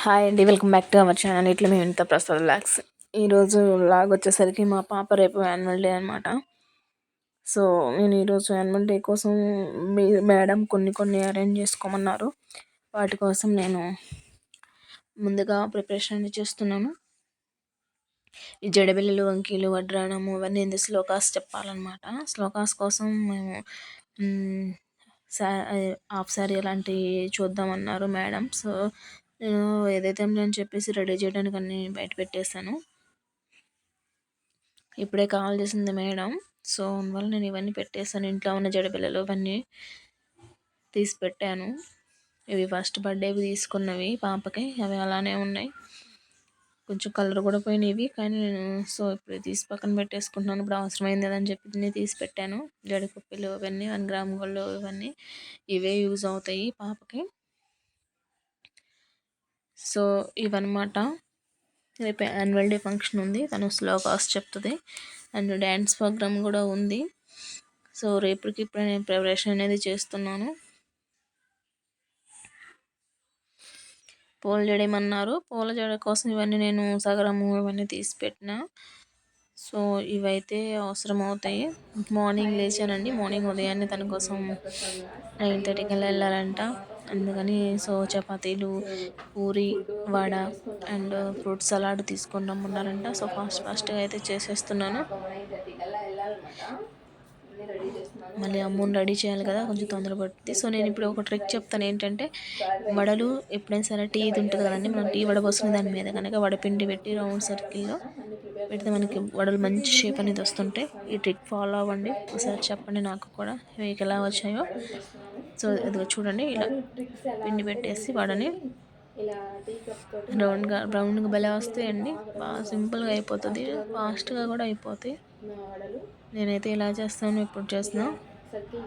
Hi అండి, welcome back to our channel. ఇట్లా మేము ఇంత ప్రసాద్ లాగ్స్. ఈరోజు లాగ్ వచ్చేసరికి మా పాప రేపు యాన్యువల్ డే అనమాట. సో నేను ఈరోజు యాన్యువల్ డే కోసం మీ మేడం కొన్ని అరేంజ్ చేసుకోమన్నారు. వాటి కోసం నేను ముందుగా ప్రిపరేషన్ చేస్తున్నాను. ఈ జడబిల్లలు, వంకీలు, వడ్రాణము ఇవన్నీ శ్లోకాస్ చెప్పాలన్నమాట. శ్లోకాస్ కోసం మేము సా హాఫ్ శారీ అలాంటివి చూద్దామన్నారు మేడం. సో నేను ఏదైతే అని చెప్పేసి రెడీ చేయడానికి అన్నీ బయట పెట్టేశాను. ఇప్పుడే కాల్ చేసింది మేడం. సో అందువల్ల నేను ఇవన్నీ పెట్టేశాను. ఇంట్లో ఉన్న జడపిల్లలు ఇవన్నీ తీసి పెట్టాను. ఇవి ఫస్ట్ బర్త్డేవి తీసుకున్నవి పాపకి, అవి అలానే ఉన్నాయి. కొంచెం కలర్ కూడా పోయినవి, కానీ నేను సో ఇప్పుడు తీసి పక్కన పెట్టేసుకుంటున్నాను. ఇప్పుడు అవసరమైంది అని చెప్పి నేను తీసి పెట్టాను. జడకుప్పిలు ఇవన్నీ 1 గ్రామ్ గోల్డ్ ఇవన్నీ ఇవే యూజ్ అవుతాయి పాపకి. సో ఇవన్నమాట. రేపు యాన్యువల్ డే ఫంక్షన్ ఉంది. తను శ్లోకాస్ చెప్తుంది అండ్ డ్యాన్స్ ప్రోగ్రామ్ కూడా ఉంది. సో రేపటికి ఇప్పుడే నేను ప్రిపరేషన్ అనేది చేస్తున్నాను. పూల జడ ఏమన్నారు, పూల జడ కోసం ఇవన్నీ నేను సగరము ఇవన్నీ తీసి పెట్టిన. సో ఇవైతే అవసరం అవుతాయి. మార్నింగ్ లేచానండి. మార్నింగ్ ఉదయాన్నే తన కోసం 9:30 కల్లా వెళ్ళాలంట. అందుకని సో చపాతీలు, puri, vada and fruit salad తీసుకొని రమ్మన్నారంట. సో ఫాస్ట్గా అయితే చేసేస్తున్నాను. మళ్ళీ అమ్మని రెడీ చేయాలి కదా, కొంచెం తొందర పడుతుంది. సో నేను ఇప్పుడు ఒక ట్రిక్ చెప్తాను. ఏంటంటే వడలు ఎప్పుడైనా సరే టీ ఇది ఉంటుంది కదండి, మనం టీ వడ పోసుకునే దాని మీద కనుక వడపిండి పెట్టి రౌండ్ సర్కిల్లో పెడితే మనకి వడలు మంచి షేప్ అనేది వస్తుంటాయి. ఈ ట్రిక్ ఫాలో అవ్వండి. ఒకసారి చెప్పండి నాకు కూడా మీకు ఎలా వచ్చాయో. సో ఇదిగో చూడండి, ఇలా పిండి పెట్టేసి వడని రౌండ్గా భలే వస్తాయండి. బాగా సింపుల్గా అయిపోతుంది, ఫాస్ట్గా కూడా అయిపోతాయి. నేనైతే ఇలా చేస్తాను, ఇప్పుడు చేస్తున్నా.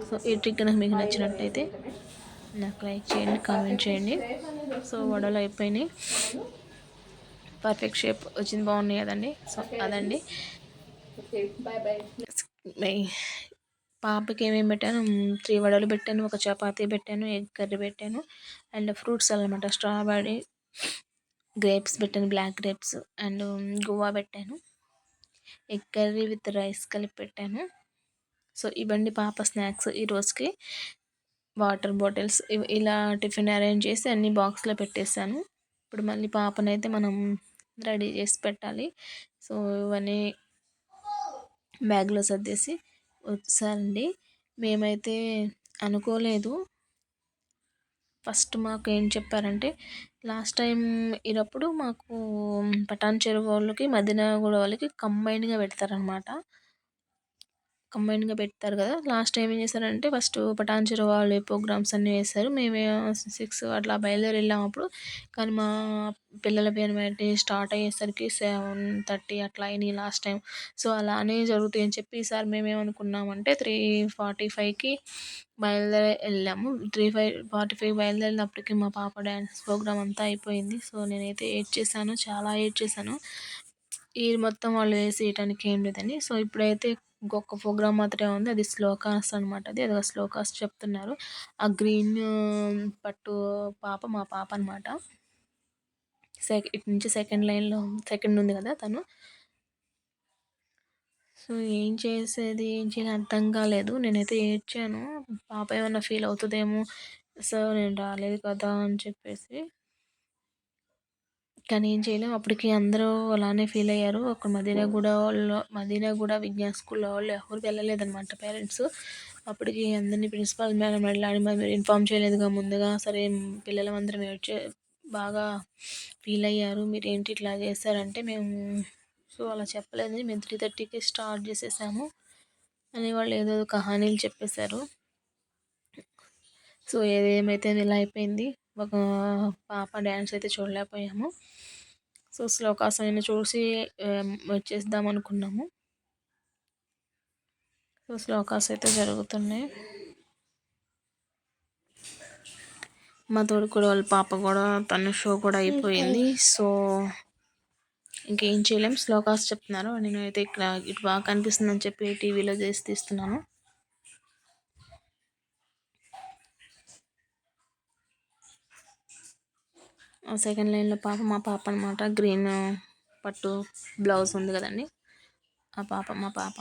సో ఈ ట్రిక్ కనుక మీకు నచ్చినట్టయితే నాకు లైక్ చేయండి, కామెంట్ చేయండి. సో వడలు అయిపోయినాయి, పర్ఫెక్ట్ షేప్ వచ్చింది, బాగున్నాయి కదండి. సో అదండి. పాపకి ఏమేమి పెట్టాను, 3 వడలు పెట్టాను, ఒక చపాతీ పెట్టాను, ఎగ్ కర్రీ పెట్టాను అండ్ ఫ్రూట్స్ అన్నమాట. స్ట్రాబెర్రీ, గ్రేప్స్ పెట్టాను, బ్లాక్ గ్రేప్స్ అండ్ గువా పెట్టాను. ఎగ్ కర్రీ విత్ రైస్ కలిపి పెట్టాను. సో ఇవ్వండి పాప స్నాక్స్ ఈ రోజుకి. వాటర్ బాటిల్స్ ఇలా టిఫిన్ అరేంజ్ చేసి అన్ని బాక్స్లో పెట్టేశాను. ఇప్పుడు మళ్ళీ పాపనైతే మనం రెడీ చేసి పెట్టాలి. సో ఇవన్నీ బ్యాగ్లో సర్దేసి వచ్చారండి. మేమైతే అనుకోలేదు. ఫస్ట్ మాకు ఏం చెప్పారంటే, లాస్ట్ టైం ఇనప్పుడు మాకు పటాన్ చెరువు వాళ్ళకి, మదినాగూడ వాళ్ళకి కంబైన్డ్గా పెడతారనమాట. కంబైన్డ్గా పెడతారు కదా. లాస్ట్ టైం ఏం చేశారంటే, ఫస్ట్ పటాన్ చెరువు వాళ్ళు ప్రోగ్రామ్స్ అన్నీ వేశారు. మేము 6 అట్లా బయలుదేరి వెళ్ళాము అప్పుడు. కానీ మా పిల్లల పేరు స్టార్ట్ అయ్యేసరికి 7:30 అట్లా అయినాయి లాస్ట్ టైం. సో అలానే జరుగుతాయి అని చెప్పి ఈసారి మేమేమనుకున్నామంటే 3:45కి బయలుదేరి వెళ్ళాము. 3:45 బయలుదేరినప్పటికి మా పాప డ్యాన్స్ ప్రోగ్రామ్ అంతా అయిపోయింది. సో నేనైతే ఏడ్చేసాను, చాలా ఏడ్చేసాను. ఈ మొత్తం వాళ్ళు వేసేయటానికి ఏం లేదని. సో ఇప్పుడైతే ఇంకొక ప్రోగ్రామ్ మాత్రమే ఉంది, అది శ్లోకాస్ అనమాట. అది శ్లోకాస్ చెప్తున్నారు. ఆ గ్రీన్ పట్టు పాప మా పాప అనమాట. ఇటు నుంచి సెకండ్ లైన్లో సెకండ్ ఉంది కదా తను. సో ఏం చేసేది, ఏం చేయాలి అర్థం కాలేదు. నేనైతే ఏడ్చాను, పాప ఏమన్నా ఫీల్ అవుతుందేమో, సో నేను రాలేదు కదా అని చెప్పేసి. కానీ ఏం చేయలేము. అప్పటికి అందరూ అలానే ఫీల్ అయ్యారు. ఒక మదీనాగూడ విజ్ఞాన స్కూల్లో వాళ్ళు ఎవరు వెళ్ళలేదన్నమాట పేరెంట్స్. అప్పటికి అందరినీ ప్రిన్సిపాల్ మేడం వెళ్ళాలి, మరి ఇన్ఫామ్ చేయలేదుగా ముందుగా. సరే పిల్లలందరం బాగా ఫీల్ అయ్యారు. మీరు ఏంటి ఇట్లా చేశారంటే, మేము సో అలా చెప్పలేదు, మేము 3:30కి స్టార్ట్ చేసేసాము అని వాళ్ళు ఏదో కహానీలు చెప్పేశారు. సో ఏదేమైతే ఇలా అయిపోయింది. ఒక పాప డ్యాన్స్ అయితే చూడలేకపోయాము. సో శ్లోకాస్ అయినా చూసి వచ్చేద్దాం అనుకున్నాము. సో శ్లోకాస్ అయితే జరుగుతున్నాయి. మా తోడు కూడా వాళ్ళ పాప కూడా తన షో కూడా అయిపోయింది. సో ఇంకేం చేయలేం, శ్లోకాస్ చెప్తున్నారు. నేను అయితే ఇక్కడ ఇటు బాగా కనిపిస్తుందని చెప్పి టీవీలో చేసి తీస్తున్నాను. సెకండ్ లైన్లో పాప మా పాప అనమాట. గ్రీన్ పట్టు బ్లౌజ్ ఉంది కదండి, ఆ పాప మా పాప.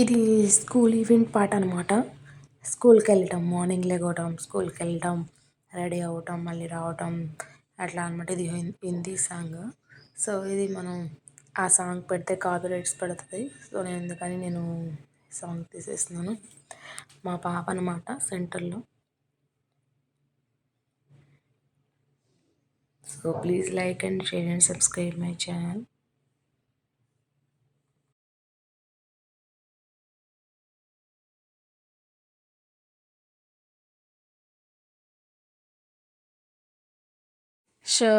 ఇది స్కూల్ ఈవెంట్ పాట అనమాట. స్కూల్కి వెళ్ళటం, మార్నింగ్ లెగవటం, స్కూల్కి వెళ్ళటం, రెడీ అవ్వటం, మళ్ళీ రావటం, అట్లా అనమాట. ఇది హిందీ సాంగ్. సో ఇది మనం ఆ సాంగ్ పెడితే కాపీరైట్స్ పడుతుంది. సో నేను ఎందుకని నేను సాంగ్ తీసేస్తున్నాను. మా పాప అనమాట సెంటర్లో. So please like and share and subscribe my channel. Show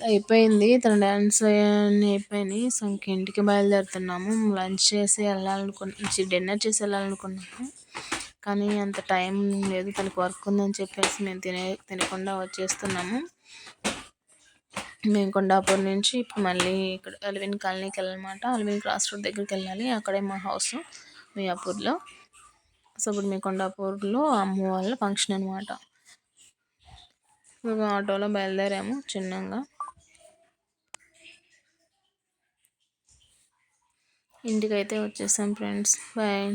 అయిపోయింది, తన డ్యాన్స్ అన్నీ అయిపోయినాయి. సో ఇంటికి బయలుదేరుతున్నాము. లంచ్ చేసి డిన్నర్ చేసి వెళ్ళాలనుకున్నాము, కానీ అంత టైం లేదు, తనకు వర్క్ ఉందని చెప్పేసి మేము తినకుండా వచ్చేస్తున్నాము. మేము కొండాపూర్ నుంచి ఇప్పుడు మళ్ళీ ఇక్కడ అల్విన్ కాలనీకి వెళ్ళాలన్నమాట. అల్విన్ క్రాస్ రోడ్ దగ్గరికి వెళ్ళాలి, అక్కడే మా హౌస్ మియాపూర్లో. సో ఇప్పుడు మేము కొండాపూర్లో అమ్మ వాళ్ళ ఫంక్షన్ అనమాట. మేము ఆటోలో బయలుదేరాము చిన్నగా. ఇంటికైతే వచ్చేసాం ఫ్రెండ్స్. బాయ్.